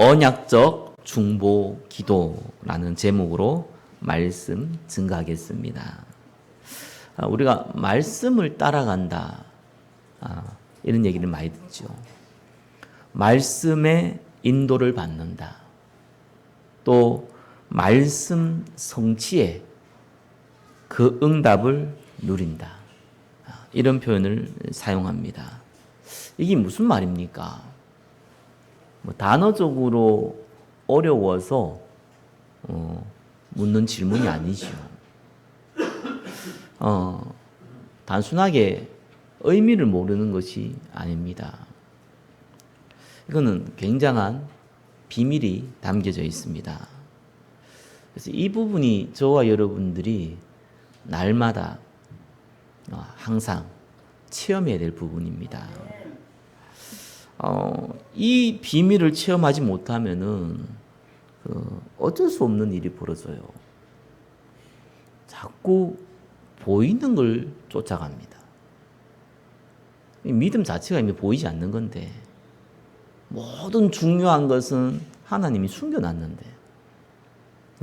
언약적 중보 기도라는 제목으로 말씀 증가하겠습니다. 우리가 말씀을 따라간다, 이런 얘기를 많이 듣죠. 말씀의 인도를 받는다. 또 말씀 성취에 그 응답을 누린다. 이런 표현을 사용합니다. 이게 무슨 말입니까? 단어적으로 어려워서 묻는 질문이 아니죠. 단순하게 의미를 모르는 것이 아닙니다. 이거는 굉장한 비밀이 담겨져 있습니다. 그래서 이 부분이 저와 여러분들이 날마다 항상 체험해야 될 부분입니다. 이 비밀을 체험하지 못하면은 어쩔 수 없는 일이 벌어져요. 자꾸 보이는 걸 쫓아갑니다. 믿음 자체가 이미 보이지 않는 건데, 모든 중요한 것은 하나님이 숨겨놨는데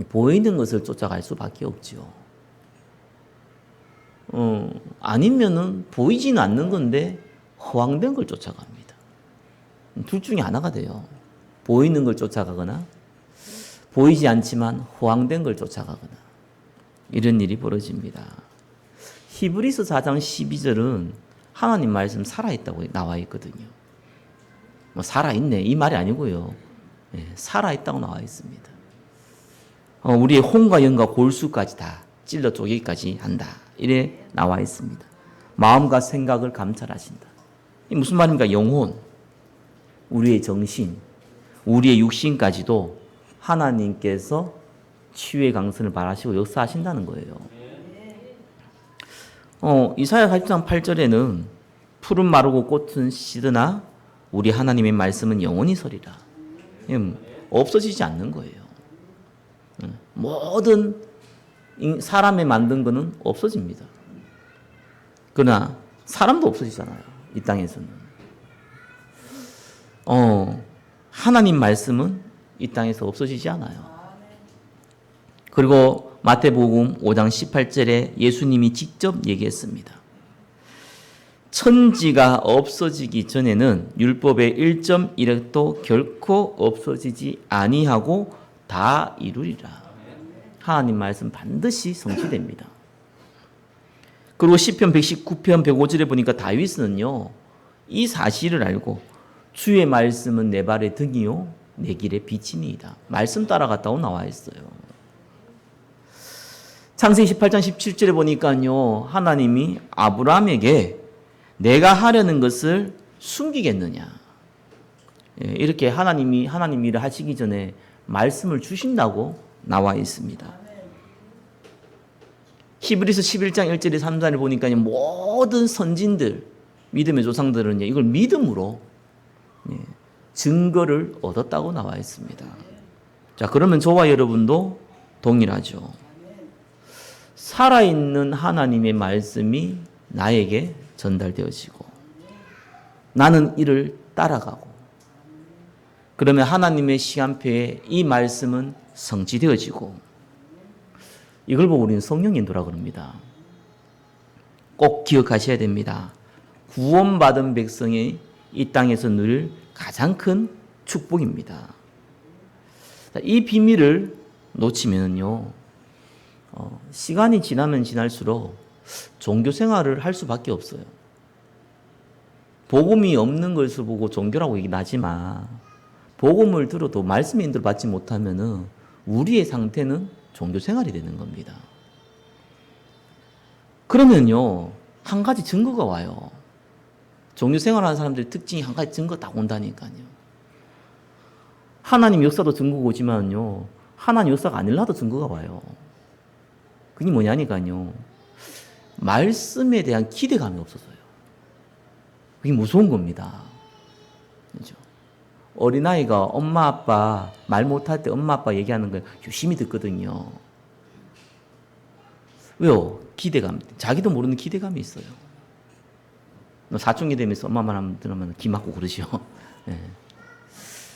보이는 것을 쫓아갈 수밖에 없죠. 아니면은 보이지는 않는 건데 허황된 걸 쫓아갑니다. 둘 중에 하나가 돼요. 보이는 걸 쫓아가거나 보이지 않지만 허황된 걸 쫓아가거나 이런 일이 벌어집니다. 히브리서 4장 12절은 하나님 말씀 살아있다고 나와 있거든요. 살아있네 이 말이 아니고요. 살아있다고 나와 있습니다. 우리의 혼과 영과 골수까지 다 찔러 쪼개기까지 한다. 이래 나와 있습니다. 마음과 생각을 감찰하신다. 이 무슨 말입니까? 영혼, 우리의 정신, 우리의 육신까지도 하나님께서 치유의 강선을 발하시고 역사하신다는 거예요. 이사야 40장 8절에는 푸른 마르고 꽃은 시드나 우리 하나님의 말씀은 영원히 서리라. 없어지지 않는 거예요. 모든 사람의 만든 거는 없어집니다. 그러나 사람도 없어지잖아요. 이 땅에서는. 하나님 말씀은 이 땅에서 없어지지 않아요. 그리고 마태복음 5장 18절에 예수님이 직접 얘기했습니다. 천지가 없어지기 전에는 율법의 1.1획도 결코 없어지지 아니하고 다 이루리라. 하나님 말씀 반드시 성취됩니다. 그리고 시편 119편 105절에 보니까 다윗은요, 이 사실을 알고 주의 말씀은 내 발의 등이요 내 길의 빛이니이다. 말씀 따라갔다고 나와 있어요. 창세기 18장 17절에 보니까요, 하나님이 아브라함에게 내가 하려는 것을 숨기겠느냐. 이렇게 하나님이 하나님 일을 하시기 전에 말씀을 주신다고 나와 있습니다. 히브리서 11장 1절에 3절에 보니까 모든 선진들, 믿음의 조상들은 이걸 믿음으로 증거를 얻었다고 나와 있습니다. 자, 그러면 저와 여러분도 동일하죠. 살아있는 하나님의 말씀이 나에게 전달되어지고 나는 이를 따라가고, 그러면 하나님의 시간표에 이 말씀은 성취되어지고, 이걸 보고 우리는 성령 인도라고 합니다. 꼭 기억하셔야 됩니다. 구원받은 백성이 이 땅에서 누릴 가장 큰 축복입니다. 이 비밀을 놓치면요, 시간이 지나면 지날수록 종교 생활을 할 수밖에 없어요. 복음이 없는 것을 보고 종교라고 얘기는 하지만 복음을 들어도 말씀의 인도를 받지 못하면 우리의 상태는 종교 생활이 되는 겁니다. 그러면요, 한 가지 증거가 와요. 종교 생활하는 사람들의 특징이 한 가지 증거 딱 온다니까요. 하나님 역사도 증거가 오지만요, 하나님 역사가 아닐라도 증거가 와요. 그게 뭐냐니까요, 말씀에 대한 기대감이 없어서요. 그게 무서운 겁니다. 그렇죠? 어린아이가 엄마 아빠 말 못할 때 엄마 아빠 얘기하는 걸 유심히 듣거든요. 왜요? 기대감. 자기도 모르는 기대감이 있어요. 사춘기 되면서 엄마 말 하면 들으면 기 맞고 그러죠. 네.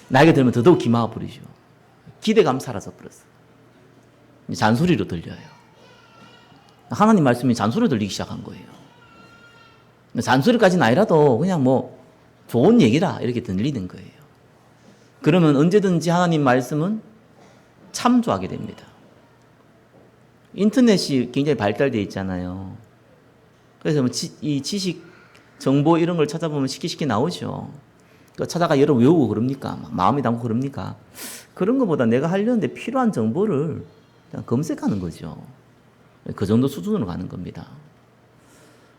나이가 들면 더더욱 기마가 버리죠. 기대감 사라져 버렸어요. 잔소리로 들려요. 하나님 말씀이 잔소리로 들리기 시작한 거예요. 잔소리까지는 아니라도 그냥 뭐 좋은 얘기라 이렇게 들리는 거예요. 그러면 언제든지 하나님 말씀은 참조하게 됩니다. 인터넷이 굉장히 발달되어 있잖아요. 그래서 이 지식, 정보 이런 걸 찾아보면 쉽게 나오죠. 찾아가 여러 외우고 그럽니까? 마음이 담고 그럽니까? 그런 것보다 내가 하려는데 필요한 정보를 그냥 검색하는 거죠. 그 정도 수준으로 가는 겁니다.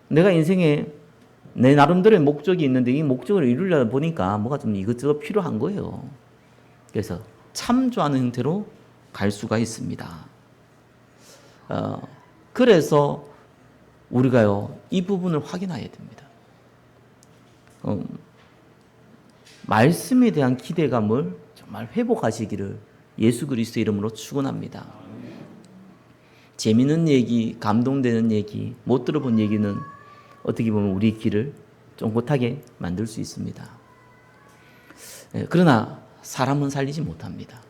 내가 인생에 내 나름대로의 목적이 있는데 이 목적을 이루려다 보니까 뭐가 좀 이것저것 필요한 거예요. 그래서 참조하는 형태로 갈 수가 있습니다. 그래서 우리가요, 이 부분을 확인해야 됩니다. 말씀에 대한 기대감을 정말 회복하시기를 예수 그리스도 이름으로 축원합니다. 재미있는 얘기, 감동되는 얘기, 못 들어본 얘기는 어떻게 보면 우리 길을 쫑긋하게 만들 수 있습니다. 그러나 사람은 살리지 못합니다.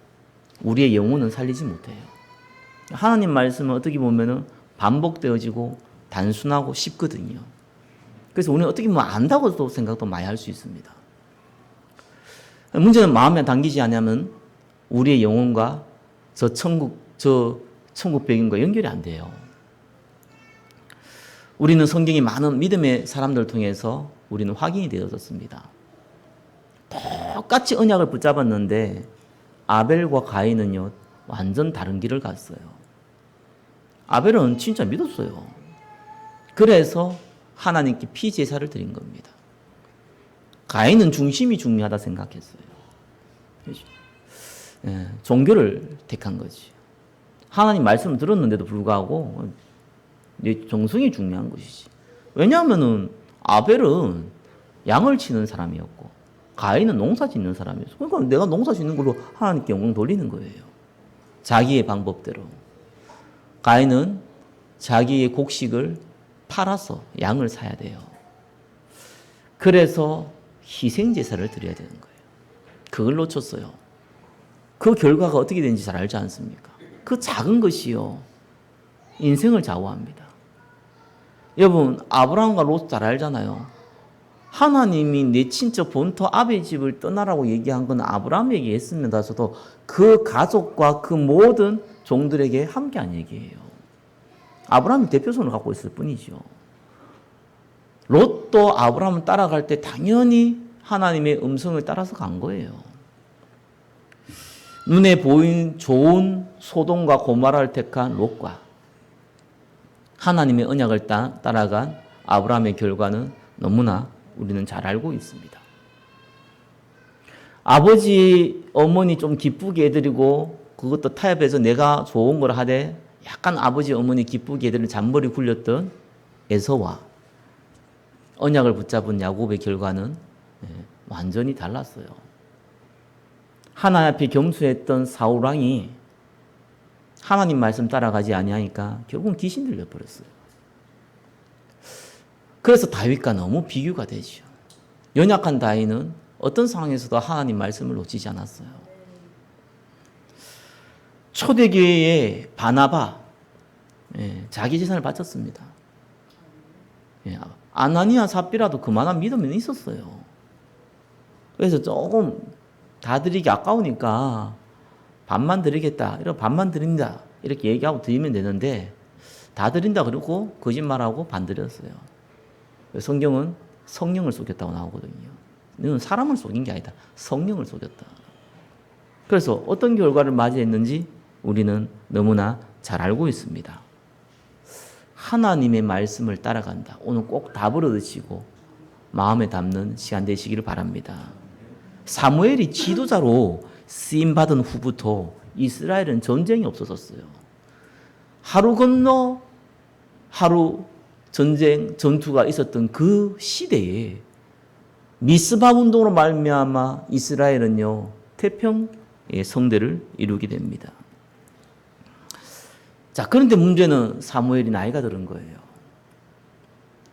우리의 영혼은 살리지 못해요. 하나님 말씀은 어떻게 보면 반복되어지고 단순하고 쉽거든요. 그래서 우리는 어떻게 보면 안다고도 생각도 많이 할 수 있습니다. 문제는 마음에 담기지 않으면 우리의 영혼과 저 천국 배경과 연결이 안 돼요. 우리는 성경이 많은 믿음의 사람들을 통해서 우리는 확인이 되어졌습니다. 똑같이 언약을 붙잡았는데 아벨과 가인은요, 완전 다른 길을 갔어요. 아벨은 진짜 믿었어요. 그래서 하나님께 피제사를 드린 겁니다. 가인은 중심이 중요하다 생각했어요. 종교를 택한 거지. 하나님 말씀을 들었는데도 불구하고 내 정성이 중요한 것이지. 왜냐하면은 아벨은 양을 치는 사람이었고 가인은 농사 짓는 사람이었어. 그러니까 내가 농사 짓는 걸로 하나님께 영광 돌리는 거예요. 자기의 방법대로. 가인은 자기의 곡식을 팔아서 양을 사야 돼요. 그래서 희생제사를 드려야 되는 거예요. 그걸 놓쳤어요. 그 결과가 어떻게 되는지 잘 알지 않습니까? 그 작은 것이요, 인생을 좌우합니다. 여러분, 아브라함과 롯 잘 알잖아요. 하나님이 내 친척 본토 아베 집을 떠나라고 얘기한 건 아브라함에게 했습니다서도 그 가족과 그 모든 종들에게 함께한 얘기예요. 아브라함이 대표성을 갖고 있을 뿐이죠. 롯도 아브라함을 따라갈 때 당연히 하나님의 음성을 따라서 간 거예요. 눈에 보인 좋은 소돔과 고모라를 택한 롯과 하나님의 언약을 따라간 아브라함의 결과는 너무나 우리는 잘 알고 있습니다. 아버지, 어머니 좀 기쁘게 해드리고 그것도 타협해서 내가 좋은 걸 하되 약간 아버지, 어머니 기쁘게 해드리는 잔머리 굴렸던 에서와 언약을 붙잡은 야곱의 결과는 완전히 달랐어요. 하나님 앞에 겸수했던 사울왕이 하나님 말씀 따라가지 아니하니까 결국은 귀신 들려버렸어요. 그래서 다윗과 너무 비교가 되죠. 연약한 다윗은 어떤 상황에서도 하나님 말씀을 놓치지 않았어요. 초대교회의 바나바, 자기 재산을 바쳤습니다. 아나니아 삽비라도 그만한 믿음이 있었어요. 그래서 조금 다 드리기 아까우니까 반만 드리겠다, 이러고 반만 드린다 이렇게 얘기하고 드리면 되는데 다 드린다 그러고 거짓말하고 반 드렸어요. 성경은 성령을 속였다고 나오거든요. 너는 사람을 속인 게 아니다, 성령을 속였다. 그래서 어떤 결과를 맞이했는지 우리는 너무나 잘 알고 있습니다. 하나님의 말씀을 따라간다. 오늘 꼭 답을 얻으시고 마음에 담는 시간 되시기를 바랍니다. 사무엘이 지도자로 쓰임받은 후부터 이스라엘은 전쟁이 없어졌어요. 하루 건너 하루 전투가 있었던 그 시대에 미스바 운동으로 말미암아 이스라엘은요, 태평의 성대를 이루게 됩니다. 자, 그런데 문제는 사무엘이 나이가 들은 거예요.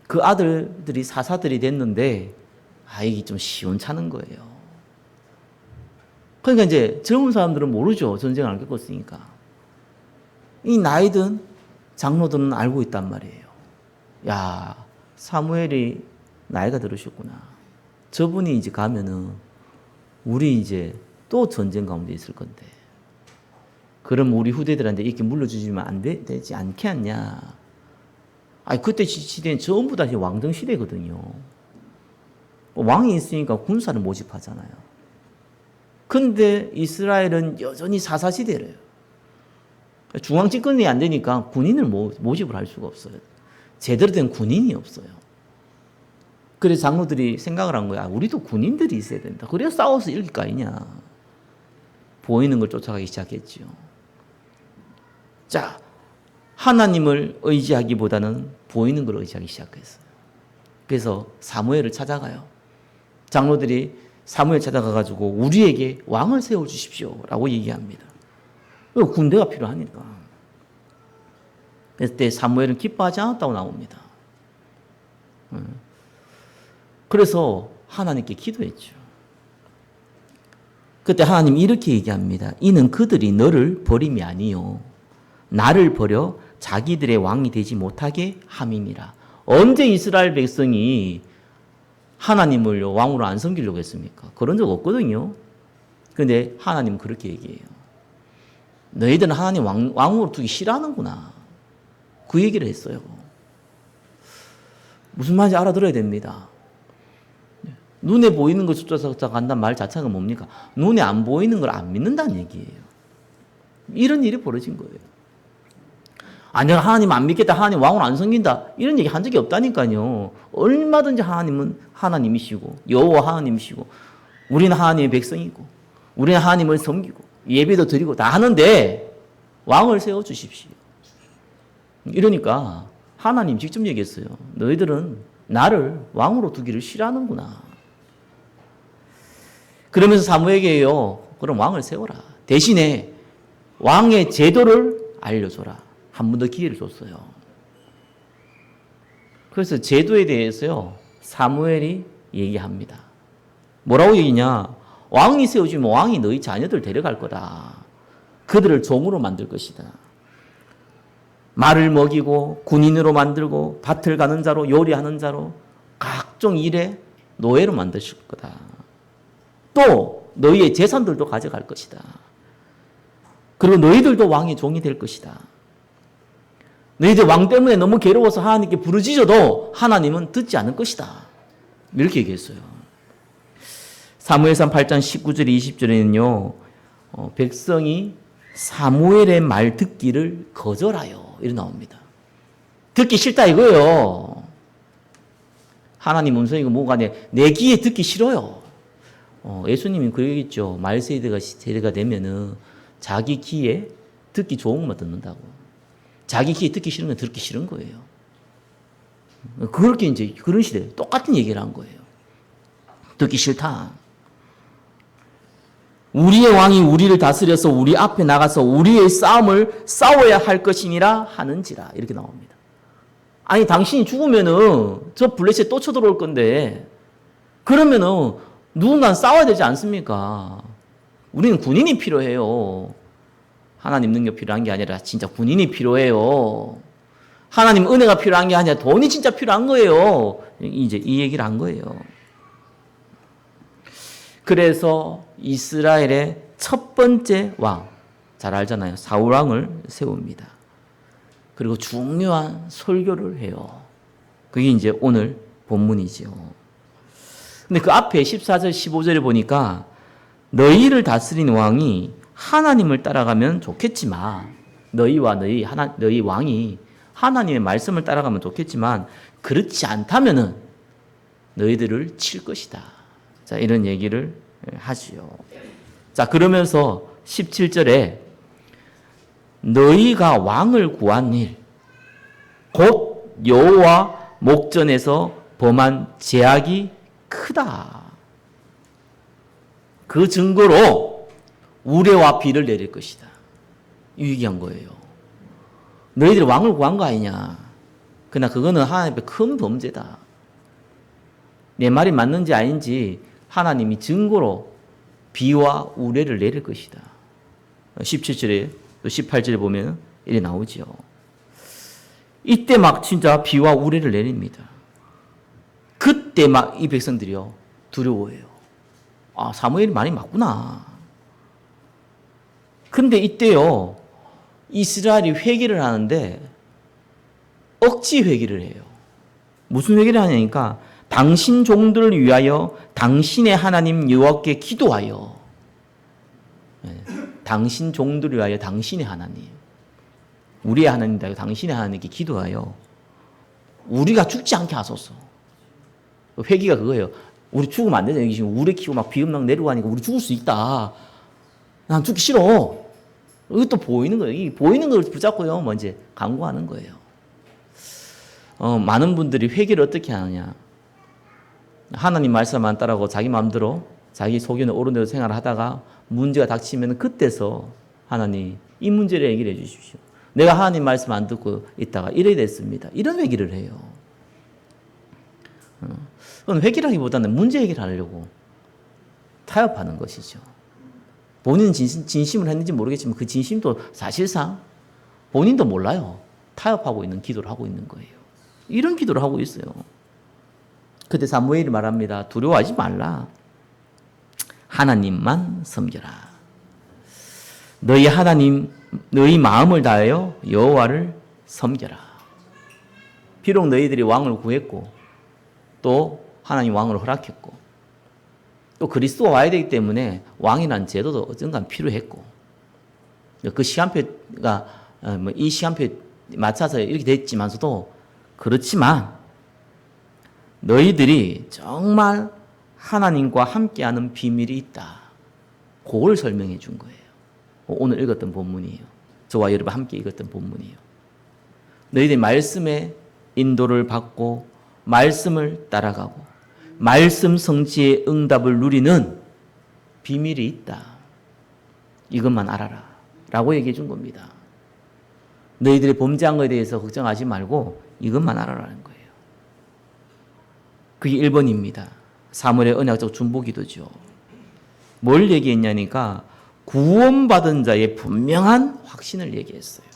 그 아들들이 사사들이 됐는데 이게 좀 시원찮은 거예요. 그러니까 이제 젊은 사람들은 모르죠. 전쟁을 안 겪었으니까. 이 나이든 장로들은 알고 있단 말이에요. 야, 사무엘이 나이가 들으셨구나. 저분이 이제 가면은 우리 이제 또 전쟁 가운데 있을 건데. 그럼 우리 후대들한테 이렇게 물려주시면 되지 않게 하냐. 아니, 그때 시대는 전부 다 왕정 시대거든요. 왕이 있으니까 군사를 모집하잖아요. 근데 이스라엘은 여전히 사사시대래요. 중앙 집권이 안 되니까 군인을 모집을 할 수가 없어요. 제대로 된 군인이 없어요. 그래서 장로들이 생각을 한 거야. 우리도 군인들이 있어야 된다. 그래야 싸워서 이길 거 아니냐. 보이는 걸 쫓아가기 시작했지요. 자, 하나님을 의지하기보다는 보이는 걸 의지하기 시작했어요. 그래서 사무엘을 찾아가요. 장로들이 사무엘 찾아가가지고 우리에게 왕을 세워주십시오 라고 얘기합니다. 군대가 필요하니까. 그때 사무엘은 기뻐하지 않았다고 나옵니다. 그래서 하나님께 기도했죠. 그때 하나님이 이렇게 얘기합니다. 이는 그들이 너를 버림이 아니요 나를 버려 자기들의 왕이 되지 못하게 함임이라. 언제 이스라엘 백성이 하나님을 왕으로 안 섬기려고 했습니까? 그런 적 없거든요. 그런데 하나님은 그렇게 얘기해요. 너희들은 하나님 왕으로 두기 싫어하는구나. 그 얘기를 했어요. 무슨 말인지 알아들어야 됩니다. 눈에 보이는 걸 쫓아서 간다는 말 자체가 뭡니까? 눈에 안 보이는 걸 안 믿는다는 얘기예요. 이런 일이 벌어진 거예요. 아니, 내가 하나님 안 믿겠다, 하나님 왕을 안 섬긴다, 이런 얘기 한 적이 없다니까요. 얼마든지 하나님은 하나님이시고 여호와 하나님이시고 우리는 하나님의 백성이고 우리는 하나님을 섬기고 예배도 드리고 다 하는데 왕을 세워주십시오. 이러니까 하나님 직접 얘기했어요. 너희들은 나를 왕으로 두기를 싫어하는구나. 그러면서 사무엘에게요, 그럼 왕을 세워라. 대신에 왕의 제도를 알려줘라. 한 번 더 기회를 줬어요. 그래서 제도에 대해서요, 사무엘이 얘기합니다. 뭐라고 얘기냐? 왕이 세워지면 왕이 너희 자녀들 데려갈 거다. 그들을 종으로 만들 것이다. 말을 먹이고 군인으로 만들고 밭을 가는 자로 요리하는 자로 각종 일에 노예로 만드실 거다. 또 너희의 재산들도 가져갈 것이다. 그리고 너희들도 왕의 종이 될 것이다. 너희들 왕 때문에 너무 괴로워서 하나님께 부르짖어도 하나님은 듣지 않을 것이다. 이렇게 얘기했어요. 사무엘상 8장 19절 20절에는요. 백성이 사무엘의 말 듣기를 거절하여 이렇게 나옵니다. 듣기 싫다 이거예요. 하나님 음성이고 뭐가 내 귀에 듣기 싫어요. 예수님이 그러겠죠. 말 세대가 되면은 자기 귀에 듣기 좋은 것만 듣는다고. 자기 귀에 듣기 싫은 건 듣기 싫은 거예요. 그렇게 이제 그런 시대 똑같은 얘기를 한 거예요. 듣기 싫다. 우리의 왕이 우리를 다스려서 우리 앞에 나가서 우리의 싸움을 싸워야 할 것이니라 하는지라 이렇게 나옵니다. 아니 당신이 죽으면은 저 블레셋 또 쳐들어올 건데 그러면은 누군가 싸워야 되지 않습니까? 우리는 군인이 필요해요. 하나님 능력 필요한 게 아니라 진짜 군인이 필요해요. 하나님 은혜가 필요한 게 아니라 돈이 진짜 필요한 거예요. 이제 이 얘기를 한 거예요. 그래서 이스라엘의 첫 번째 왕, 잘 알잖아요. 사울 왕을 세웁니다. 그리고 중요한 설교를 해요. 그게 이제 오늘 본문이죠. 근데 그 앞에 14절, 15절에 보니까 너희를 다스리는 왕이 하나님을 따라가면 좋겠지만 너희와 너희 왕이 하나님의 말씀을 따라가면 좋겠지만 그렇지 않다면은 너희들을 칠 것이다. 자, 이런 얘기를 하지요. 자, 그러면서 17절에 너희가 왕을 구한 일, 곧 여호와 목전에서 범한 죄악이 크다. 그 증거로 우레와 비를 내릴 것이다. 얘기한 거예요. 너희들이 왕을 구한 거 아니냐. 그러나 그거는 하나님 앞에 큰 범죄다. 내 말이 맞는지 아닌지 하나님이 증거로 비와 우레를 내릴 것이다. 17절에 또 18절에 보면 이래 나오죠. 이때 막 진짜 비와 우레를 내립니다. 그때 막 이 백성들이요 두려워해요. 아, 사무엘이 말이 맞구나. 근데 이때요 이스라엘이 회개를 하는데 억지 회개를 해요. 무슨 회개를 하냐니까 당신 종들을 위하여 당신의 하나님 여호와께 기도하여. 당신 종들을 위하여 당신의 하나님, 우리의 하나님이다. 당신의 하나님께 기도하여 우리가 죽지 않게 하소서. 회개가 그거예요. 우리 죽으면 안 되잖아요. 지금 우레 키고 막 비음락 내리고 하니까 우리 죽을 수 있다. 난 죽기 싫어. 이것도 보이는 거예요. 이 보이는 걸 붙잡고요. 먼저 강구하는 거예요. 많은 분들이 회개를 어떻게 하느냐. 하나님 말씀 안 따라고 자기 마음대로 자기 소견에 옳은 대로 생활하다가 문제가 닥치면 그때서 하나님 이 문제를 해결해 주십시오. 내가 하나님 말씀 안 듣고 있다가 이래 됐습니다. 이런 회개를 해요. 그건 회개라기보다는 문제 해결하려고 타협하는 것이죠. 본인은 진심을 했는지 모르겠지만 그 진심도 사실상 본인도 몰라요. 타협하고 있는 기도를 하고 있는 거예요. 이런 기도를 하고 있어요. 그때 사무엘이 말합니다. 두려워하지 말라. 하나님만 섬겨라. 너희 하나님, 너희 마음을 다하여 여호와를 섬겨라. 비록 너희들이 왕을 구했고 또 하나님 왕을 허락했고 또 그리스도가 와야 되기 때문에 왕이라는 제도도 언젠간 필요했고 그 시간표가 이 시간표에 맞춰서 이렇게 됐지만서도 그렇지만 너희들이 정말 하나님과 함께하는 비밀이 있다. 그걸 설명해 준 거예요. 오늘 읽었던 본문이에요. 저와 여러분 함께 읽었던 본문이에요. 너희들이 말씀의 인도를 받고 말씀을 따라가고 말씀 성취의 응답을 누리는 비밀이 있다. 이것만 알아라. 라고 얘기해 준 겁니다. 너희들이 범죄한 것에 대해서 걱정하지 말고 이것만 알아라는 거예요. 그게 1번입니다. 사무엘의 언약적 중보기도죠. 뭘 얘기했냐니까 구원받은 자의 분명한 확신을 얘기했어요.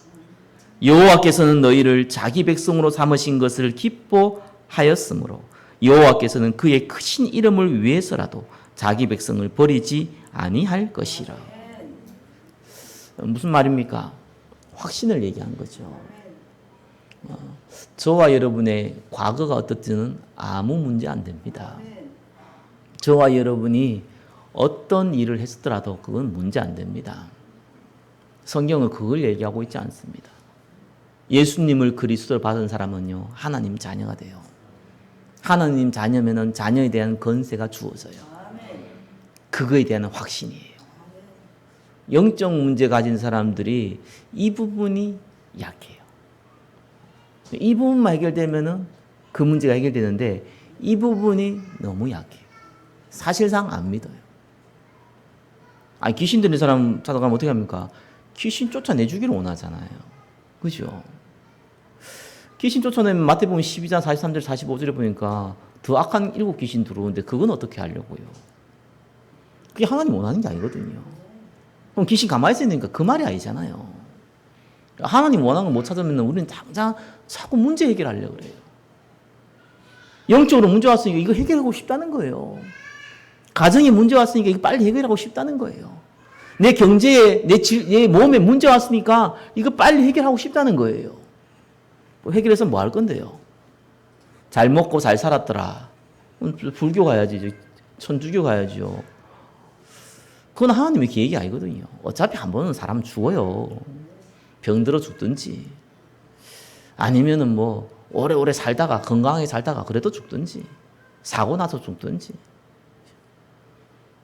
여호와께서는 너희를 자기 백성으로 삼으신 것을 기뻐하였으므로 여호와께서는 그의 크신 이름을 위해서라도 자기 백성을 버리지 아니할 것이라. 무슨 말입니까? 확신을 얘기한 거죠. 저와 여러분의 과거가 어떻든 아무 문제 안 됩니다. 저와 여러분이 어떤 일을 했더라도 그건 문제 안 됩니다. 성경은 그걸 얘기하고 있지 않습니다. 예수님을 그리스도로 받은 사람은요, 하나님 자녀가 돼요. 하나님 자녀면은 자녀에 대한 권세가 주어져요. 그거에 대한 확신이에요. 영적 문제 가진 사람들이 이 부분이 약해요. 이 부분만 해결되면은 그 문제가 해결되는데 이 부분이 너무 약해요. 사실상 안 믿어요. 아니, 귀신 들린 사람 찾아가면 어떻게 합니까? 귀신 쫓아내주기를 원하잖아요. 그죠? 귀신 쫓아내면 마태복음 12장 43절 45절에 보니까 더 악한 7 귀신 들어오는데 그건 어떻게 하려고요? 그게 하나님 원하는 게 아니거든요. 그럼 귀신 가만히 있어야 되니까 그 말이 아니잖아요. 하나님 원하는 걸 못 찾으면 우리는 당장 자꾸 문제 해결하려고 그래요. 영적으로 문제 왔으니까 이거 해결하고 싶다는 거예요. 가정에 문제 왔으니까 이거 빨리 해결하고 싶다는 거예요. 내 경제에, 내 몸에 문제 왔으니까 이거 빨리 해결하고 싶다는 거예요. 해결해서 뭐 할 건데요? 잘 먹고 잘 살았더라. 불교 가야지. 천주교 가야죠. 그건 하나님의 계획이 아니거든요. 어차피 한 번은 사람 죽어요. 병들어 죽든지 아니면은 뭐 오래오래 살다가 건강하게 살다가 그래도 죽든지 사고 나서 죽든지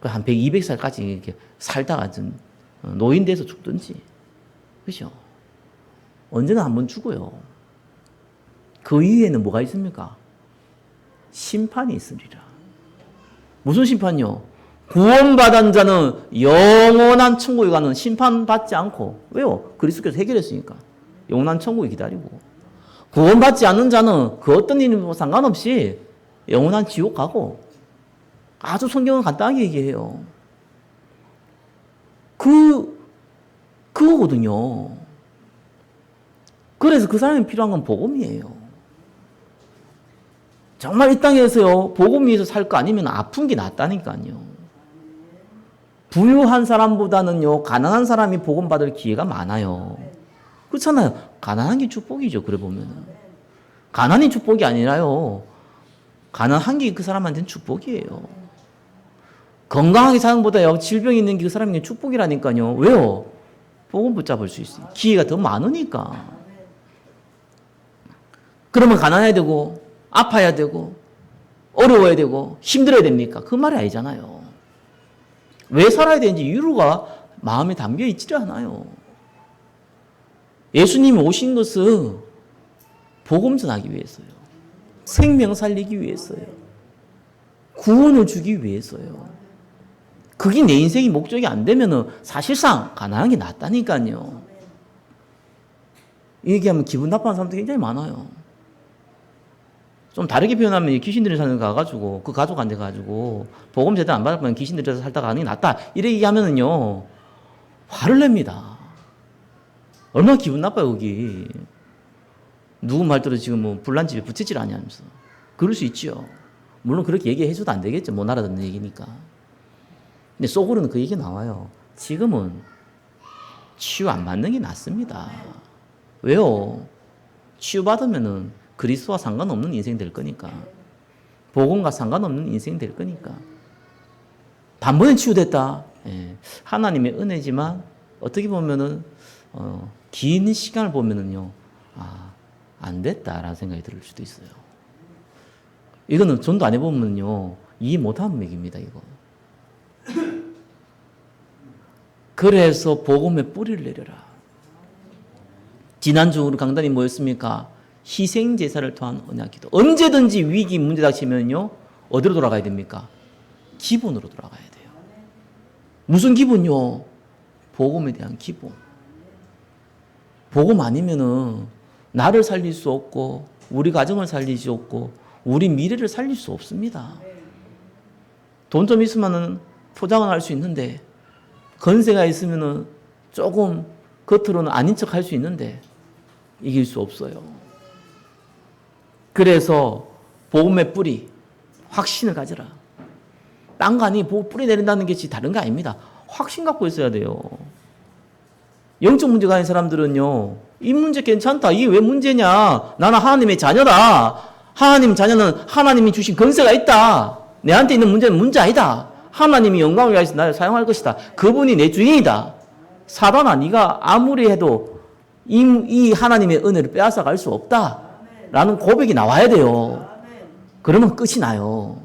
한 100, 200살까지 이렇게 살다가 좀 노인 돼서 죽든지 그죠? 언제나 한 번 죽어요. 그 이후에는 뭐가 있습니까? 심판이 있으리라. 무슨 심판이요? 구원받은 자는 영원한 천국에 가는 심판받지 않고 왜요? 그리스도께서 해결했으니까 영원한 천국이 기다리고 구원받지 않는 자는 그 어떤 일이고 상관없이 영원한 지옥 가고 아주 성경은 간단하게 얘기해요. 그거거든요. 그래서 그 사람이 필요한 건 복음이에요. 정말 이 땅에서요, 복음 위해서 살 거 아니면 아픈 게 낫다니까요. 부유한 사람보다는요, 가난한 사람이 복음 받을 기회가 많아요. 그렇잖아요. 가난한 게 축복이죠. 그래 보면은. 가난이 축복이 아니라요. 가난한 게 그 사람한테는 축복이에요. 건강하게 사는 것보다요, 질병이 있는 게 그 사람에게 축복이라니까요. 왜요? 복음 붙잡을 수 있어요. 기회가 더 많으니까. 그러면 가난해야 되고, 아파야 되고, 어려워야 되고, 힘들어야 됩니까? 그 말이 아니잖아요. 왜 살아야 되는지 이유가 마음에 담겨 있지를 않아요. 예수님이 오신 것은 복음 전하기 위해서요. 생명 살리기 위해서요. 구원을 주기 위해서요. 그게 내 인생의 목적이 안 되면은 사실상 가난한 게 낫다니까요. 이 얘기하면 기분 나빠하는 사람도 굉장히 많아요. 좀 다르게 표현하면 귀신들이 사는 데 가가지고 그 가족한테 가지고 복음 제대로 안 받을 거면 귀신들이 살다가 가는 게 낫다. 이렇게 얘기하면은요 화를 냅니다. 얼마나 기분 나빠요 거기. 누구 말대로 지금 뭐 불난집에 부채질 하냐면서. 그럴 수 있죠. 물론 그렇게 얘기해줘도 안 되겠죠. 못 알아듣는 얘기니까. 근데 속으로는 그 얘기 나와요. 지금은 치유 안 받는 게 낫습니다. 왜요? 치유받으면은 그리스도와 상관없는 인생 될 거니까. 복음과 상관없는 인생 될 거니까. 단번에 치유됐다. 예. 하나님의 은혜지만 어떻게 보면은 긴 시간을 보면은요. 안 됐다라는 생각이 들 수도 있어요. 이거는 전도 안 해보면요. 이해 못하는 얘기입니다. 이거. 그래서 복음의 뿌리를 내려라. 지난주 우리 강단이 뭐였습니까? 희생제사를 통한 언약기도. 언제든지 위기 문제 닥치면요. 어디로 돌아가야 됩니까? 기본으로 돌아가야 돼요. 무슨 기본요? 복음에 대한 기본. 복음 아니면은 나를 살릴 수 없고 우리 가정을 살릴 수 없고 우리 미래를 살릴 수 없습니다. 돈 좀 있으면은 포장은 할 수 있는데 건세가 있으면은 조금 겉으로는 아닌 척 할 수 있는데 이길 수 없어요. 그래서 복음의 뿌리, 확신을 가져라. 딴 거 아니 뿌리 내린다는 게 다른 거 아닙니다. 확신 갖고 있어야 돼요. 영적 문제가 아닌 사람들은요. 이 문제 괜찮다. 이게 왜 문제냐. 나는 하나님의 자녀다. 하나님 자녀는 하나님이 주신 건세가 있다. 내한테 있는 문제는 문제 아니다. 하나님이 영광을 위하여서 나를 사용할 것이다. 그분이 내 주인이다. 사단아 네가 아무리 해도 이 하나님의 은혜를 빼앗아 갈 수 없다. 라는 고백이 나와야 돼요. 그러면 끝이 나요.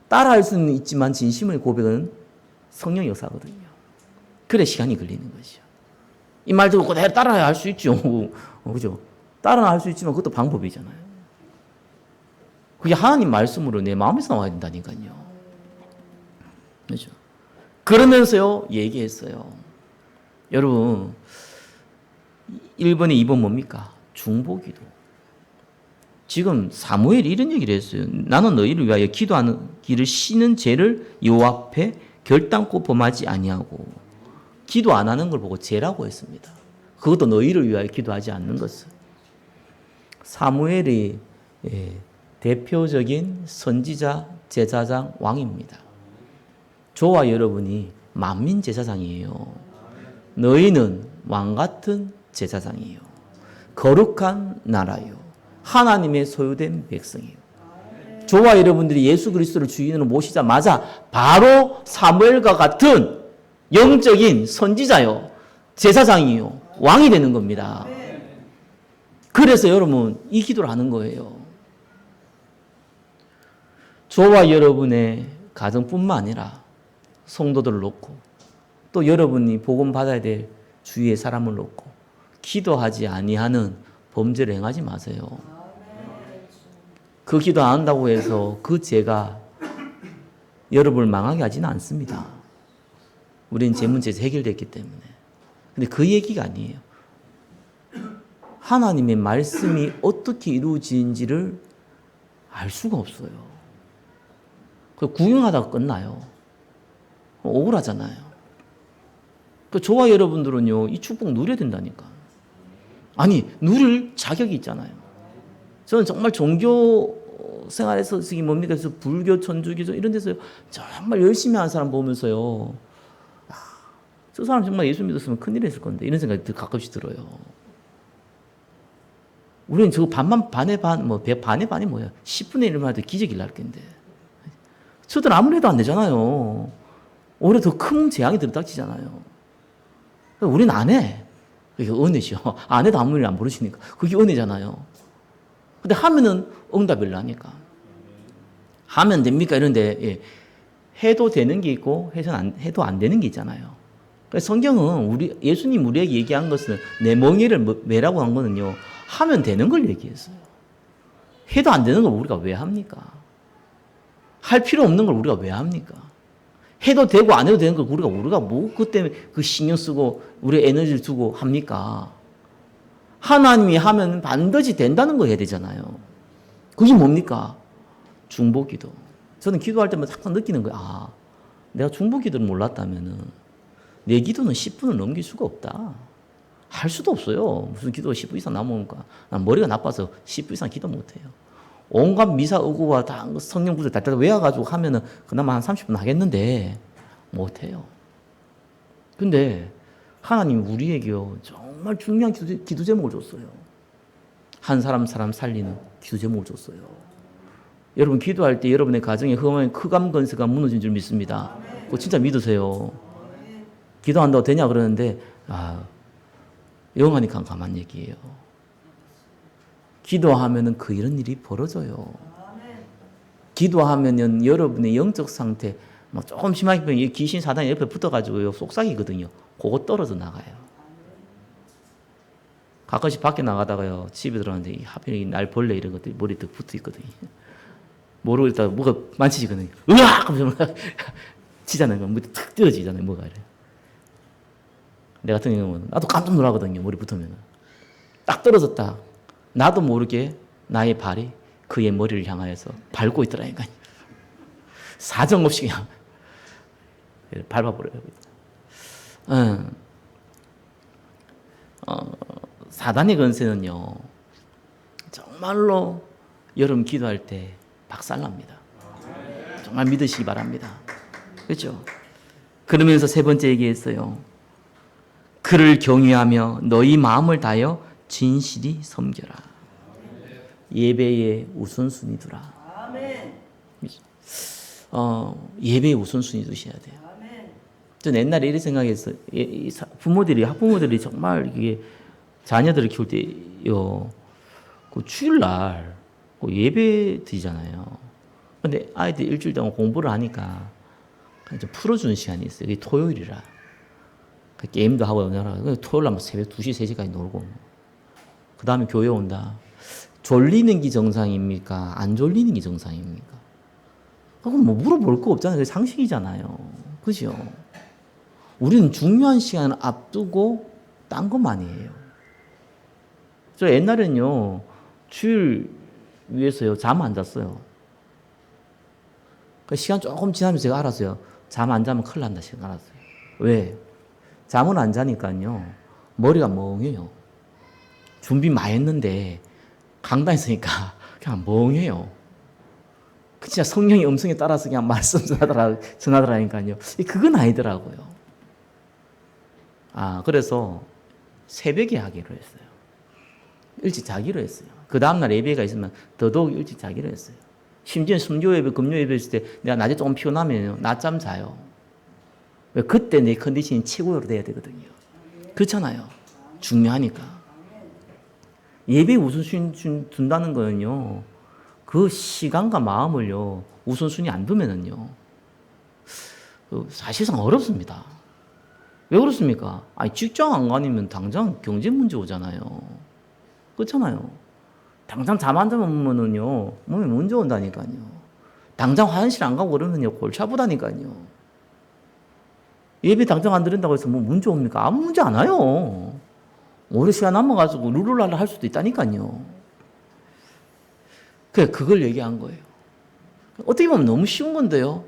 따라할 수는 있지만 진심의 고백은 성령 역사거든요. 그래 시간이 걸리는 것이죠. 이 말 듣고 그대로 따라야 할 수 있죠. 그죠? 따라야 할 수 있지만 그것도 방법이잖아요. 그게 하나님 말씀으로 내 마음에서 나와야 된다니까요. 그죠? 그러면서요, 얘기했어요. 여러분, 1번에 2번 뭡니까? 중보기도. 지금 사무엘이 이런 얘기를 했어요. 나는 너희를 위하여 기도하는 길을 쉬는 죄를 여호와 앞에 결단코 범하지 아니하고 기도 안 하는 걸 보고 죄라고 했습니다. 그것도 너희를 위하여 기도하지 않는 것을. 사무엘이 대표적인 선지자, 제사장, 왕입니다. 저와 여러분이 만민 제사장이에요. 너희는 왕 같은 제사장이에요. 거룩한 나라요. 하나님의 소유된 백성이에요. 저와 여러분들이 예수 그리스도를 주인으로 모시자마자 바로 사무엘과 같은 영적인 선지자요. 제사장이요. 왕이 되는 겁니다. 그래서 여러분 이 기도를 하는 거예요. 저와 여러분의 가정뿐만 아니라 성도들을 놓고 또 여러분이 복음 받아야 될 주위의 사람을 놓고 기도하지 아니하는 범죄를 행하지 마세요. 그 기도 안 한다고 해서 그 죄가 여러분을 망하게 하지는 않습니다. 우리는 죄 문제에서 해결됐기 때문에. 근데 그 얘기가 아니에요. 하나님의 말씀이 어떻게 이루어지는지를 알 수가 없어요. 구경하다가 끝나요. 억울하잖아요. 저와 여러분들은요, 이 축복 누려야 된다니까. 아니, 누릴 자격이 있잖아요. 저는 정말 종교 생활에서 이게 뭡니까? 그래서 불교, 천주교 이런 데서 정말 열심히 하는 사람 보면서요. 아, 저 사람 정말 예수 믿었으면 큰일 했을 건데 이런 생각이 가끔씩 들어요. 우리는 저거 반에 반이 뭐야? 10분의 1만 해도 기적이 날 건데. 저들 아무리 해도 안 되잖아요. 오히려 더 큰 재앙이 들이닥치잖아요. 우리는 안 해. 그게 은혜죠. 안 해도 아무 일 안 부르시니까. 그게 은혜잖아요. 근데 하면은 응답을 하니까. 하면 됩니까? 이런데, 예. 해도 되는 게 있고, 해도 안 되는 게 있잖아요. 성경은 예수님 우리에게 얘기한 것은 내 멍에를 매라고 한 거는요, 하면 되는 걸 얘기했어요. 해도 안 되는 걸 우리가 왜 합니까? 할 필요 없는 걸 우리가 왜 합니까? 해도 되고 안 해도 되는 걸 우리가 뭐 그때 그 신경 쓰고 우리 에너지를 두고 합니까? 하나님이 하면 반드시 된다는 거 해야 되잖아요. 그게 뭡니까? 중보기도. 저는 기도할 때마다 항상 느끼는 거예요. 아, 내가 중보기도를 몰랐다면은 내 기도는 10분을 넘길 수가 없다. 할 수도 없어요. 무슨 기도가 10분 이상 남으니까. 난 머리가 나빠서 10분 이상 기도 못해요. 온갖 미사 의구와 다 성경 구절 다 외워가지고 하면은 그나마 한 30분 하겠는데 못해요. 근데 하나님 우리에게요 정말 중요한 기도 제목을 줬어요. 한 사람 살리는 기도 제목을 줬어요. 여러분 기도할 때 여러분의 가정에 흑암 건세가 무너진 줄 믿습니다. 그거 진짜 믿으세요. 기도한다고 되냐 그러는데 영하니까 가만 얘기해요. 기도하면은 이런 일이 벌어져요. 기도하면은 여러분의 영적 상태 조금 심하게 보면 귀신 사단이 옆에 붙어가지고요 속삭이거든요. 그거 떨어져 나가요. 가끔씩 밖에 나가다가요 집에 들어왔는데 하필 날벌레 이런 것들이 머리에 딱 붙어 있거든요. 모르고 있다가 뭐가 만지지거든요. 으악! 하면서 치잖아요. 머리 탁 떨어지잖아요. 뭐가 이래. 내 같은 경우는 나도 깜짝 놀라거든요. 머리 붙으면 딱 떨어졌다. 나도 모르게 나의 발이 그의 머리를 향하여서 밟고 있더라니까요. 사정없이 그냥 밟아버려요. 사단의 건세는요, 정말로 여러분 기도할 때 박살납니다. 정말 믿으시기 바랍니다. 그렇죠? 그러면서 세 번째 얘기했어요. 그를 경외하며 너희 마음을 다하여 진실이 섬겨라. 예배의 우선순위 두라. 예배의 우선순위 두셔야 돼요. 저는 옛날에 이런 생각했어요. 학부모들이 정말 이게 자녀들을 키울 때요, 그 주일날 예배 드리잖아요. 근데 아이들 일주일 동안 공부를 하니까 좀 풀어주는 시간이 있어요. 그게 토요일이라. 게임도 하고 토요일날 새벽 2시, 3시까지 놀고. 그 다음에 교회 온다. 졸리는 게 정상입니까? 안 졸리는 게 정상입니까? 그건 뭐 물어볼 거 없잖아요. 그게 상식이잖아요. 그죠? 우리는 중요한 시간을 앞두고 딴 것만 해요. 저 옛날에는요, 주일 위해서요, 잠 안 잤어요. 그 시간 조금 지나면서 제가 알았어요. 잠 안 자면 큰일 난다, 제가 알았어요. 왜? 잠을 안 자니까요, 머리가 멍해요. 준비 많이 했는데, 강단 있으니까 그냥 멍해요. 진짜 성령의 음성에 따라서 그냥 말씀 전하더라니까요. 그건 아니더라고요. 그래서 새벽에 하기로 했어요. 일찍 자기로 했어요. 그 다음날 예배가 있으면 더더욱 일찍 자기로 했어요. 심지어 순교 예배, 금요 예배 있을 때 내가 낮에 조금 피곤하면 낮잠 자요. 왜? 그때 내 컨디션이 최고로 돼야 되거든요. 그렇잖아요. 중요하니까. 예배 우선순위 둔다는 거는요, 그 시간과 마음을요, 우선순위 안 두면은요, 사실상 어렵습니다. 왜 그렇습니까? 직장 안 가면 당장 경제 문제 오잖아요. 그렇잖아요. 당장 잠 안 자면은요, 몸에 문제 온다니까요. 당장 화장실 안 가고 그러면요, 골치 아프다니까요. 예배 당장 안 드린다고 해서 뭐 문제 옵니까? 아무 문제 안 와요. 오래 시간 남아가지고 룰루랄라 할 수도 있다니까요. 그걸 얘기한 거예요. 어떻게 보면 너무 쉬운 건데요.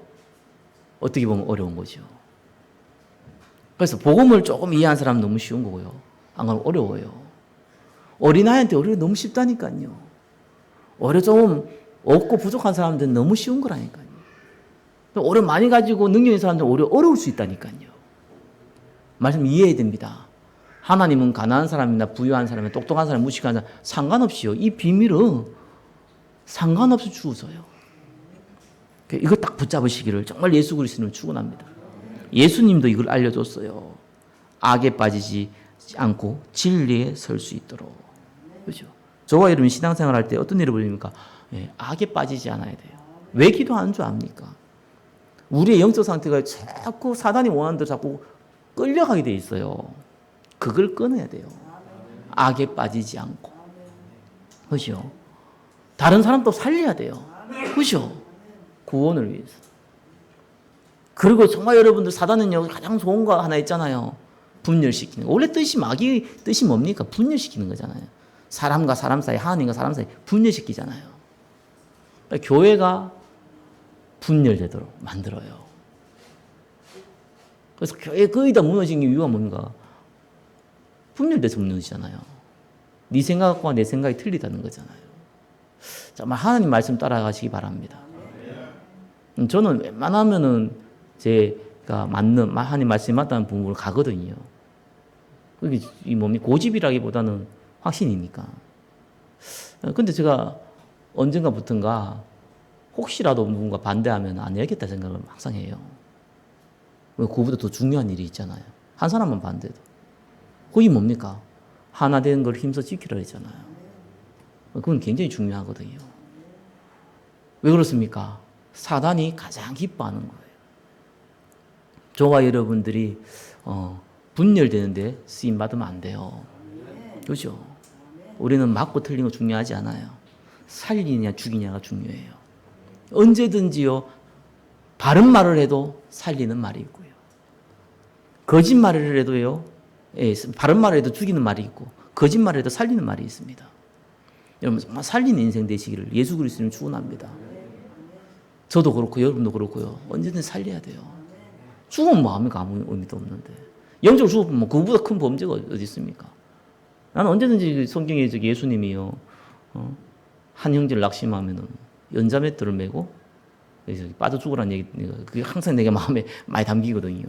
어떻게 보면 어려운 거죠. 그래서 복음을 조금 이해한 사람은 너무 쉬운 거고요. 안 그러면 어려워요. 어린아이한테 어려워 너무 쉽다니까요. 오히려 좀 없고 부족한 사람들은 너무 쉬운 거라니까요. 오히려 많이 가지고 능력 있는 사람들은 오히려 어려울 수 있다니까요. 말씀 이해해야 됩니다. 하나님은 가난한 사람이나 부유한 사람이나 똑똑한 사람, 무식한 사람 상관없이요. 이 비밀은 상관없이 주어서요. 이거 딱 붙잡으시기를 정말 예수 그리스도를 축원합니다. 예수님도 이걸 알려줬어요. 악에 빠지지 않고 진리에 설 수 있도록. 그렇죠? 저와 여러분 신앙생활 할 때 어떤 일을 벌입니까? 악에 빠지지 않아야 돼요. 왜 기도하는 줄 압니까? 우리의 영적 상태가 자꾸 사단이 원하는 대로 자꾸 끌려가게 돼 있어요. 그걸 끊어야 돼요. 악에 빠지지 않고. 그렇죠? 다른 사람도 살려야 돼요. 그렇죠? 구원을 위해서. 그리고 정말 여러분들 사단은요 가장 좋은 거 하나 있잖아요. 분열시키는 거. 원래 뜻이 마귀의 뜻이 뭡니까? 분열시키는 거잖아요. 사람과 사람 사이, 하나님과 사람 사이 분열시키잖아요. 그러니까 교회가 분열되도록 만들어요. 그래서 교회 거의 다 무너진 이유가 뭔가? 분열돼서 무너지잖아요. 네 생각과 내 생각이 틀리다는 거잖아요. 정말 하나님 말씀 따라가시기 바랍니다. 저는 웬만하면은 제가 맞는 하나님 말씀이 맞다는 부분을 가거든요. 그게 이 몸이 고집이라기보다는 확신이니까. 근데 제가 언젠가부턴가 혹시라도 누군가 반대하면 안 해야겠다 생각을 항상 해요. 그보다 더 중요한 일이 있잖아요. 한 사람만 반대도. 그게 뭡니까? 하나 되는 걸 힘써 지키라 했잖아요. 그건 굉장히 중요하거든요. 왜 그렇습니까? 사단이 가장 기뻐하는 거예요. 저와 여러분들이 분열되는데 쓰임받으면 안 돼요. 그렇죠? 우리는 맞고 틀린 거 중요하지 않아요. 살리냐 죽이냐가 중요해요. 언제든지요. 바른 말을 해도 살리는 말이 있고요. 거짓말을 해도요. 바른 말을 해도 죽이는 말이 있고 거짓말을 해도 살리는 말이 있습니다. 여러분 정말 살리는 인생 되시기를 예수 그리스도님 축원합니다. 저도 그렇고 여러분도 그렇고요. 언제든지 살려야 돼요. 죽으면 뭐합니까? 아무 의미도 없는데. 영적으로 죽으면 뭐 그보다 큰 범죄가 어디 있습니까? 나는 언제든지 성경에 예수님이요. 한 형제를 낙심하면은 연자맷돌을 메고 빠져 죽으라는 얘기, 그게 항상 내게 마음에 많이 담기거든요.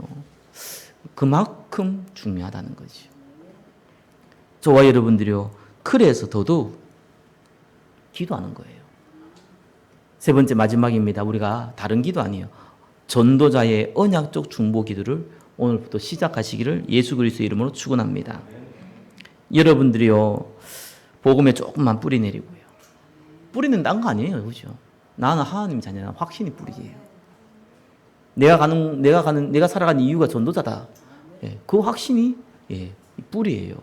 그만큼 중요하다는 거죠. 저와 여러분들이요. 그래서 더더욱 기도하는 거예요. 세 번째 마지막입니다. 우리가 다른 기도 아니에요. 전도자의 언약적 중보 기도를 오늘부터 시작하시기를 예수 그리스도의 이름으로 축원합니다. 여러분들이요. 복음에 조금만 뿌리 내리고요. 뿌리는 딴 거 아니에요. 그렇죠? 나는 하나님 자녀다. 확신이 뿌리예요. 내가 살아가는 이유가 전도자다. 그 확신이 뿌리예요.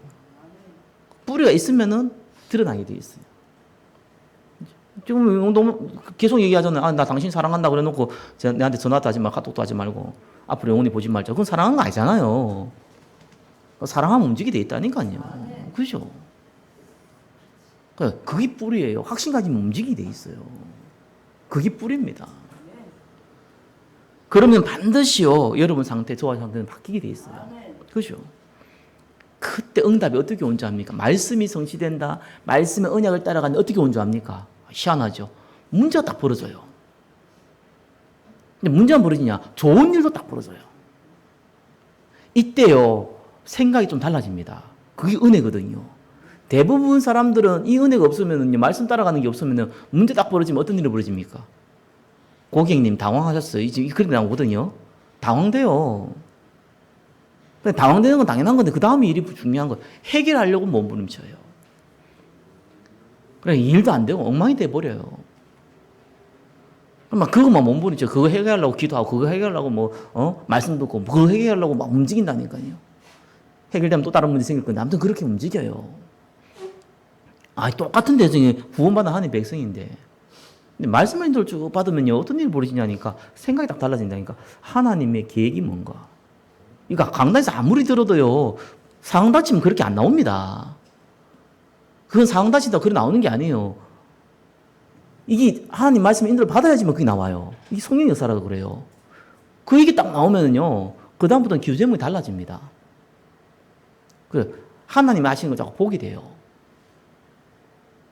뿌리가 있으면은 드러나게 돼 있어요. 지금 너무 계속 얘기하잖아요. 나 당신 사랑한다 그래 놓고 내한테 전화도 하지 마, 카톡도 하지 말고 앞으로 영원히 보지 말자. 그건 사랑한 거 아니잖아요. 사랑하면 움직이게 돼 있다니까요. 그죠? 그게 뿌리예요. 확신 가지면 움직이게 돼 있어요. 그게 뿌리입니다. 그러면 반드시요, 여러분 상태, 저와 상태는 바뀌게 돼 있어요. 그죠? 그때 응답이 어떻게 온 줄 압니까? 말씀이 성취된다. 말씀의 언약을 따라가는데 어떻게 온 줄 압니까? 희한하죠. 문제가 딱 벌어져요. 근데 문제가 벌어지냐? 좋은 일도 딱 벌어져요. 이때요, 생각이 좀 달라집니다. 그게 은혜거든요. 대부분 사람들은 이 은혜가 없으면요, 말씀 따라가는 게 없으면 문제 딱 벌어지면 어떤 일이 벌어집니까? 고객님 당황하셨어요. 지금 그렇게 나오거든요. 당황돼요. 당황되는 건 당연한 건데 그 다음에 일이 중요한 거예요. 해결하려고 몸부림쳐요. 그래 일도 안 되고 엉망이 돼버려요. 막 그것만 몸부림쳐. 그거 해결하려고 기도하고 그거 해결하려고 말씀 듣고 그거 해결하려고 막 움직인다니까요. 해결되면 또 다른 문제 생길 건데 아무튼 그렇게 움직여요. 똑같은 대중에 구원받은 하나님의 백성인데 근데 말씀을 인도를 쭉 받으면요 어떤 일이 벌어지냐니까 생각이 딱 달라진다니까. 하나님의 계획이 뭔가. 그러니까 강단에서 아무리 들어도요 상황 다치면 그렇게 안 나옵니다. 그건 상황 다치다 그렇게 나오는 게 아니에요. 이게 하나님 말씀의 인도를 받아야지만 그게 나와요. 이게 성령 역사라고 그래요. 그 얘기 딱 나오면은요 그다음부터는 기도 제목이 달라집니다. 하나님이 하시는 걸 자꾸 보게 돼요.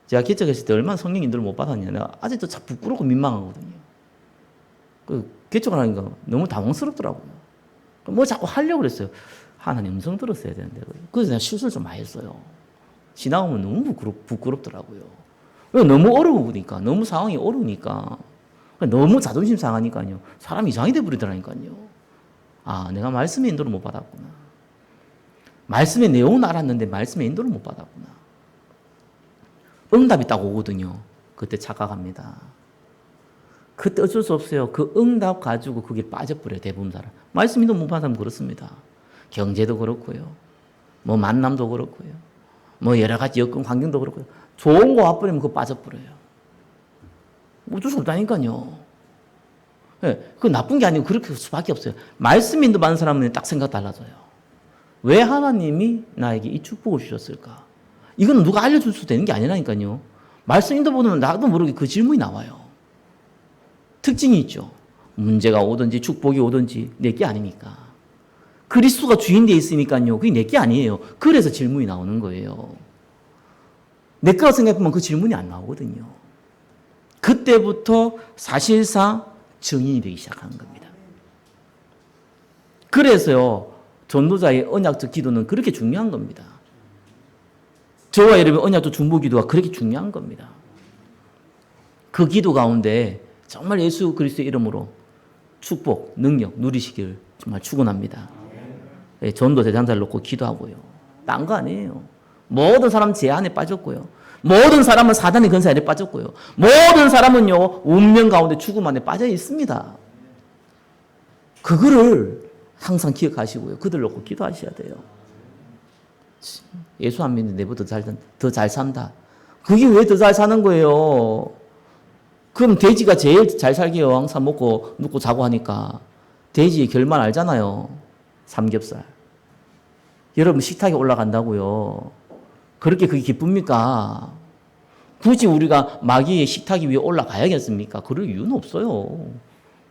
제가 개척했을 때 얼마나 성령 인도를 못 받았냐. 내가 아직도 참 부끄럽고 민망하거든요. 개척을 하니까 너무 당황스럽더라고요. 뭐 자꾸 하려고 그랬어요. 하나님 음성 들었어야 되는데. 그래서 내가 실수를 좀 많이 했어요. 지나가면 너무 부끄럽더라고요. 너무 어려우니까, 너무 상황이 어려우니까, 너무 자존심 상하니까요. 사람이 이상하게 돼버리더라니까요. 아, 내가 말씀의 인도를 못 받았구나. 말씀의 내용은 알았는데 말씀의 인도를 못 받았구나. 응답이 딱 오거든요. 그때 착각합니다. 그때 어쩔 수 없어요. 그 응답 가지고 그게 빠져버려요. 대부분 사람. 말씀 인도 못 받은 사람 그렇습니다. 경제도 그렇고요. 뭐 만남도 그렇고요. 뭐 여러 가지 여건 환경도 그렇고요. 좋은 거 와버리면 그거 빠져버려요. 어쩔 수 없다니까요. 네, 그 나쁜 게 아니고 그렇게 할 수밖에 없어요. 말씀 인도 받는 사람은 딱 생각 달라져요. 왜 하나님이 나에게 이 축복을 주셨을까? 이건 누가 알려줄 수 되는 게 아니라니까요. 말씀 인도 보면 나도 모르게 그 질문이 나와요. 특징이 있죠. 문제가 오든지 축복이 오든지 내게 아니니까. 그리스도가 주인 되어 있으니까요. 그게 내게 아니에요. 그래서 질문이 나오는 거예요. 내 거라 생각하면 그 질문이 안 나오거든요. 그때부터 사실상 증인이 되기 시작하는 겁니다. 그래서요. 전도자의 언약적 기도는 그렇게 중요한 겁니다. 저와 여러분의 언약적 중보 기도가 그렇게 중요한 겁니다. 그 기도 가운데 정말 예수 그리스도의 이름으로 축복, 능력 누리시길 정말 축원합니다. 네, 전도 대상자를 놓고 기도하고요. 딴 거 아니에요. 모든 사람 제 안에 빠졌고요. 모든 사람은 사단의 근세 안에 빠졌고요. 모든 사람은요 운명 가운데 죽음 안에 빠져 있습니다. 그거를 항상 기억하시고요. 그들 놓고 기도하셔야 돼요. 예수 안 믿는 내보다 더 잘 산다. 그게 왜 더 잘 사는 거예요? 그럼 돼지가 제일 잘 살게요. 항상 먹고 눕고 자고 하니까. 돼지의 결말 알잖아요. 삼겹살. 여러분 식탁에 올라간다고요. 그렇게 그게 기쁩니까? 굳이 우리가 마귀의 식탁 위에 올라가야겠습니까? 그럴 이유는 없어요.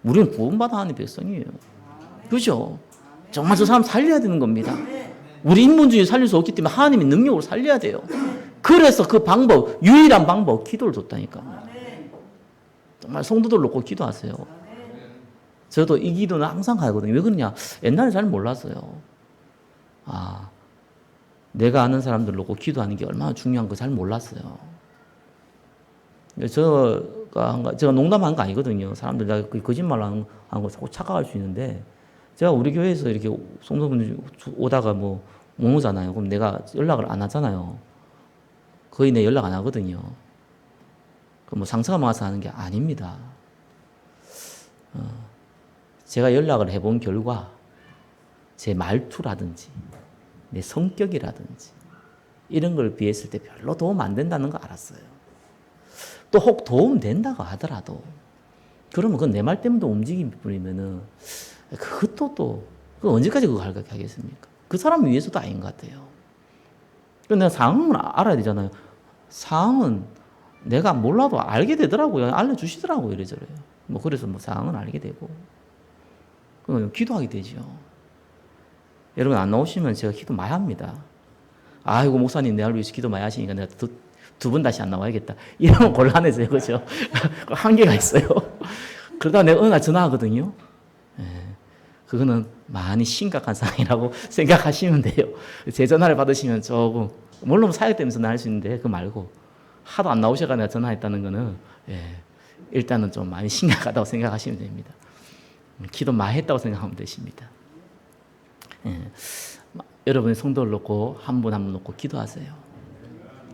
우리는 구원받아 하는 백성이에요. 그죠? 정말 저 사람 살려야 되는 겁니다. 우리 인본주의 살릴 수 없기 때문에 하나님의 능력으로 살려야 돼요. 그래서 그 방법, 유일한 방법, 기도를 줬다니까요. 정말 성도들 놓고 기도하세요. 저도 이 기도는 항상 하거든요. 왜 그러냐? 옛날에 잘 몰랐어요. 아, 내가 아는 사람들 놓고 기도하는 게 얼마나 중요한 거 잘 몰랐어요. 제가 농담한 거 아니거든요. 사람들 내가 거짓말 하는 거 자꾸 착각할 수 있는데, 제가 우리 교회에서 이렇게 성도분들 오다가 못 오잖아요. 그럼 내가 연락을 안 하잖아요. 거의 내 연락 안 하거든요. 그 상처가 많아서 하는 게 아닙니다. 제가 연락을 해본 결과 제 말투라든지 내 성격이라든지 이런 걸 비했을 때 별로 도움 안 된다는 거 알았어요. 또 혹 도움 된다고 하더라도 그러면 그건 내 말 때문에 움직임 뿐이면은 그것도 언제까지 그거 하겠습니까? 그 사람을 위해서도 아닌 것 같아요. 그런데 내가 상황을 알아야 되잖아요. 상황은 내가 몰라도 알게 되더라고요. 알려주시더라고요. 이래저래. 그래서 상황은 알게 되고. 기도하게 되죠. 여러분 안 나오시면 제가 기도 많이 합니다. 아이고, 목사님 내가 위해서 기도 많이 하시니까 내가 두 번 다시 안 나와야겠다. 이러면 곤란해져요. 그죠? 한계가 있어요. 그러다가 내가 어느 날 전화하거든요. 그거는 많이 심각한 상황이라고 생각하시면 돼요. 제 전화를 받으시면 조금, 물론 사역 때문에 전화할 수 있는데, 그거 말고, 하도 안 나오셔가 내가 전화했다는 거는, 일단은 좀 많이 심각하다고 생각하시면 됩니다. 기도 많이 했다고 생각하면 되십니다. 여러분의 성도를 놓고, 한 분 한 분 놓고 기도하세요.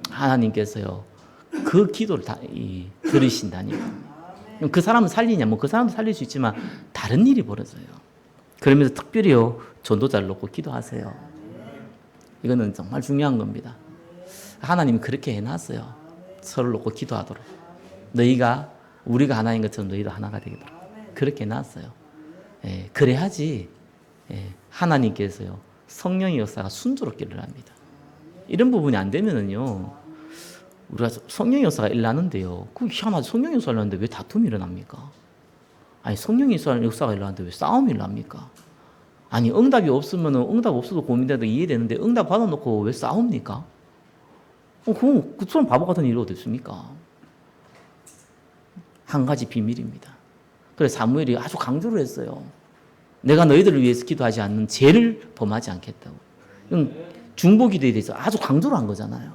하나님께서요, 그 기도를 다 들으신다니까. 그 사람을 살리냐, 그 사람도 살릴 수 있지만, 다른 일이 벌어져요. 그러면서 특별히요, 전도자를 놓고 기도하세요. 이거는 정말 중요한 겁니다. 하나님이 그렇게 해놨어요. 서로를 놓고 기도하도록. 우리가 하나인 것처럼 너희도 하나가 되도록. 그렇게 해놨어요. 그래야지, 하나님께서요, 성령의 역사가 순조롭게 일어납니다. 이런 부분이 안 되면은요, 우리가 성령의 역사가 일어나는데요, 그 희한하죠. 성령의 역사가 일어나는데 왜 다툼이 일어납니까? 아니, 성령의 역사가 일어나는데 왜 싸움이 일어납니까? 아니 응답이 없으면 응답 없어도 고민돼도 이해되는데 응답 받아놓고 왜 싸웁니까? 그럼 그 사람 바보 같은 일이 어디 있습니까? 한 가지 비밀입니다. 그래서 사무엘이 아주 강조를 했어요. 내가 너희들을 위해서 기도하지 않는 죄를 범하지 않겠다고. 중보기도에 대해서 아주 강조를 한 거잖아요.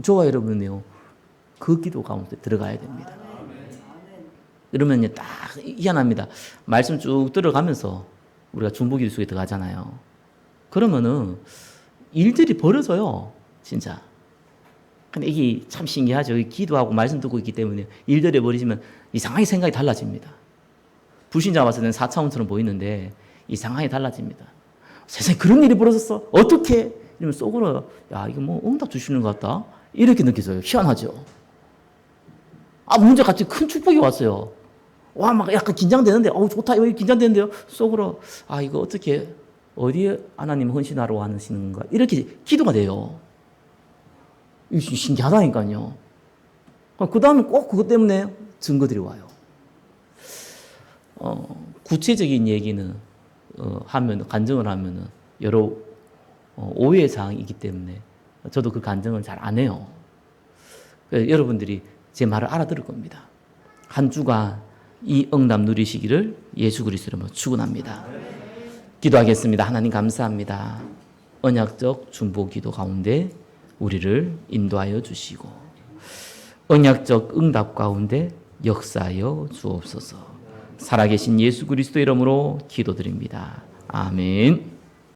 저와 여러분은요, 그 기도 가운데 들어가야 됩니다. 그러면요, 딱 희한합니다. 말씀 쭉 들어가면서 우리가 중보기도 속에 들어가잖아요. 그러면은 일들이 벌어져요, 진짜. 근데 이게 참 신기하죠. 기도하고 말씀 듣고 있기 때문에 일들이 벌어지면 이상하게 생각이 달라집니다. 불신자 봤을 때는 4차원처럼 보이는데 이 상황이 달라집니다. 세상에 그런 일이 벌어졌어? 어떻게? 이러면 속으로 야 이거 뭐 응답 주시는 것 같다? 이렇게 느껴져요. 희한하죠. 문제 같이 큰 축복이 왔어요. 와 막 약간 긴장되는데 좋다 이거 긴장되는데요. 속으로 이거 어떻게 어디에 하나님 헌신하러 하시는 건가? 이렇게 기도가 돼요. 이거 신기하다니까요. 그 다음에 꼭 그것 때문에 증거들이 와요. 구체적인 얘기는 하면 간증을 하면은 여러 오해 사항이기 때문에 저도 그 간증을 잘 안 해요. 여러분들이 제 말을 알아들을 겁니다. 한 주간 이 응답 누리시기를 예수 그리스도 이름으로 축원합니다. 기도하겠습니다. 하나님 감사합니다. 언약적 중보기도 가운데 우리를 인도하여 주시고 언약적 응답 가운데 역사하여 주옵소서. 살아계신 예수 그리스도 이름으로 기도드립니다. 아멘.